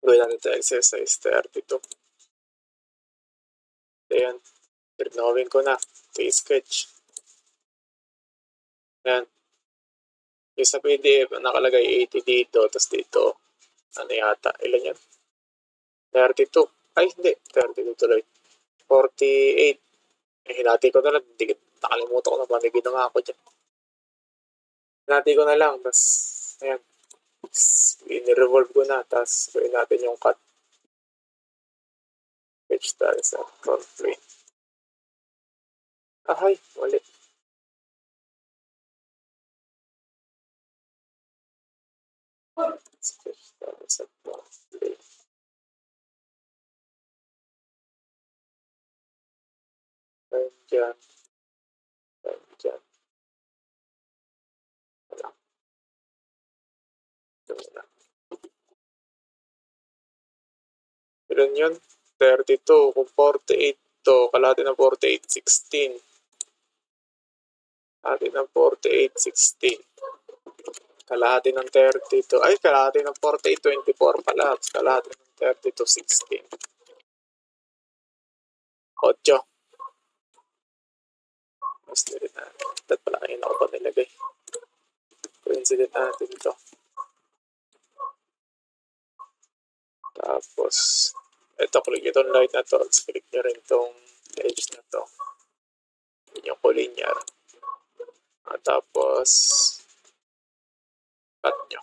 Gawin natin ito exercise 32. Ayan. Drawing ko na. Ito yung sketch. Ayan. Yung sa PDF, nakalagay 80 dito. Tapos dito, ano yata? Ilan yan? 32. Ay, hindi. 32 tuloy. 48. Hinati ko na lang. Nakalimutan ko na ba. May ginawa ako dyan. Hinati ko na lang. Tapos, ayan. In-revolve ko na. Tapos, gawin natin yung cut. Sketch tayo sa front plane. Ahay, ulit. Sketch tayo sa front plane. Ayan dyan. Ayan dyan. Wala. Ilan yun? 32. Kung 48 to, kalahati ng 48, 16. Kalahati ng 48, 16. Kalahati ng 32. Ay, kalahati ng 48, 24 pala. Kalahati ng 32, 16. 8. Mas nilid natin. Dahil pala kayo ako pa nilagay. Coincident natin ito. Tapos, ito, click itong light na to. Click nyo rin itong edge na to. Yun yung collinear. At tapos, cut nyo.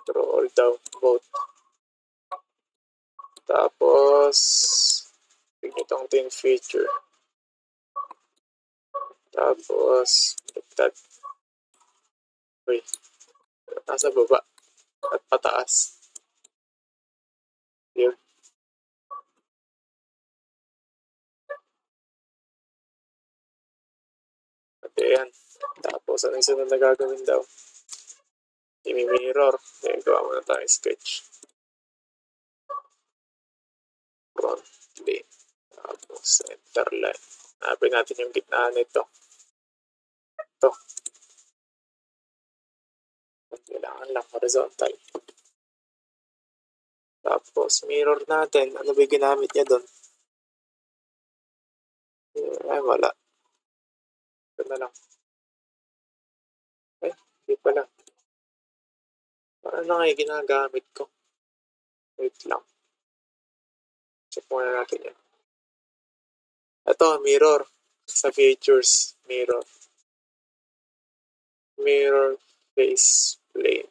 Draw all down both. Tapos, click nyo itong thin feature. Tapos, click that. Uy, nasa baba. At pataas. Yun. At yan. Tapos, ano yung sunod na gagawin daw? I-mirror. Then, gawa muna tayong sketch. Front plane. Tapos, center line. Hanapin natin yung gitna nito. Ito. Kailangan lang horizontal. Tapos, mirror natin. Ano ba ginamit niya doon? Ay, wala. Ito na lang. Ay, hindi pala. Ano na nga yung ginagamit ko? Wait lang. Check muna natin yan. Ito, mirror. Sa features, mirror. Mirror face plane.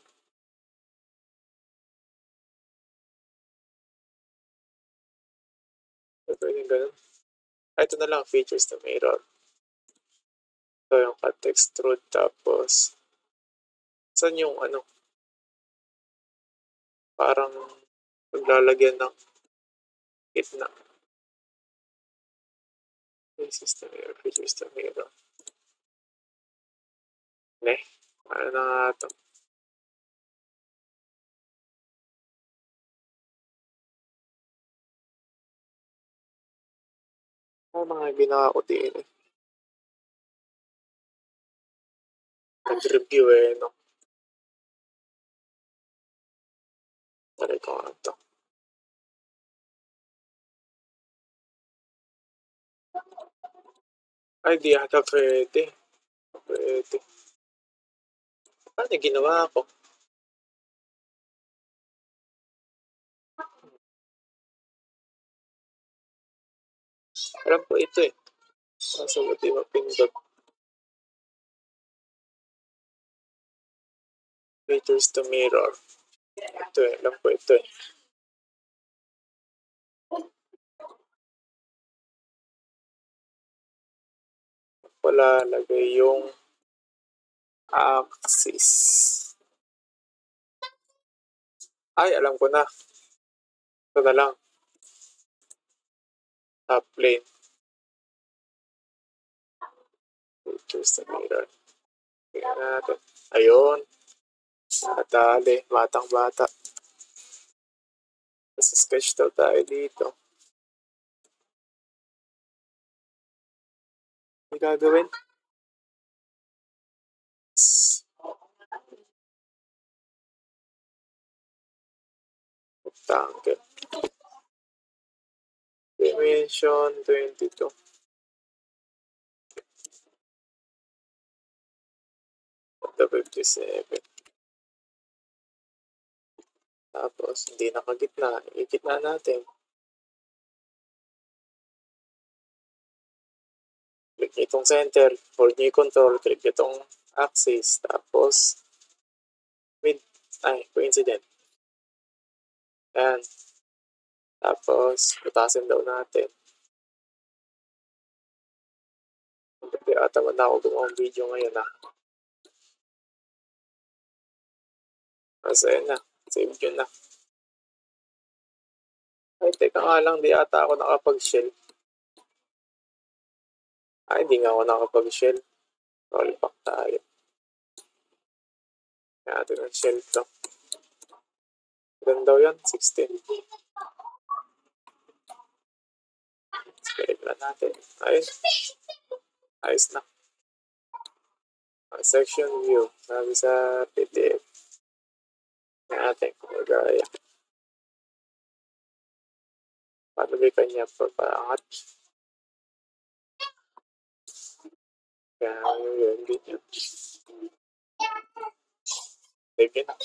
Pwede ganun. Ito na lang, features na mirror. Ito yung cut extrude. Tapos, saan yung ano? Parang paglalagyan ng gitna. Faces na mirror, features na mirror. Ano na nga ito? Ano mga ginawa ko din eh. Nag-review eh, no? Try ko nga ito. Ay, di ata pwede. Pwede. Paano ginawa ko? Alam ko ito eh. Kaso di mapindot. Features to mirror. Ito eh. Alam ko ito eh. Wala lagay yung axis. Ay, alam ko na. Ito na lang. Top plane. Features to mirror. Tingnan natin. Ayun. Natali. Batang bata. Nasa sketch daw tayo dito. Ano gagawin? rectangle. Dimension 22. The 57. Tapos, hindi nakagitna. Igitna natin. Click itong center. Hold nyo yung control. Click itong axis. Tapos, coincident. Ayan. Tapos, putasin daw natin. Hindi ata man ako gumawa ng video ngayon Kasi ayun na. Save yun na. Ay, teka nga lang. Di ata ako nakapag-shell. Ay, hindi nga ako nakapag-shell. Rollback tayo. Kaya natin ang shell to. Ilan daw yun? 16. Select lang natin. Ayos. Ayos na. Section view. Sabi sa PDF. Kaya natin kung magaya. Paano may kanya papaangat? Kaya yun, ganyan. Save yun na.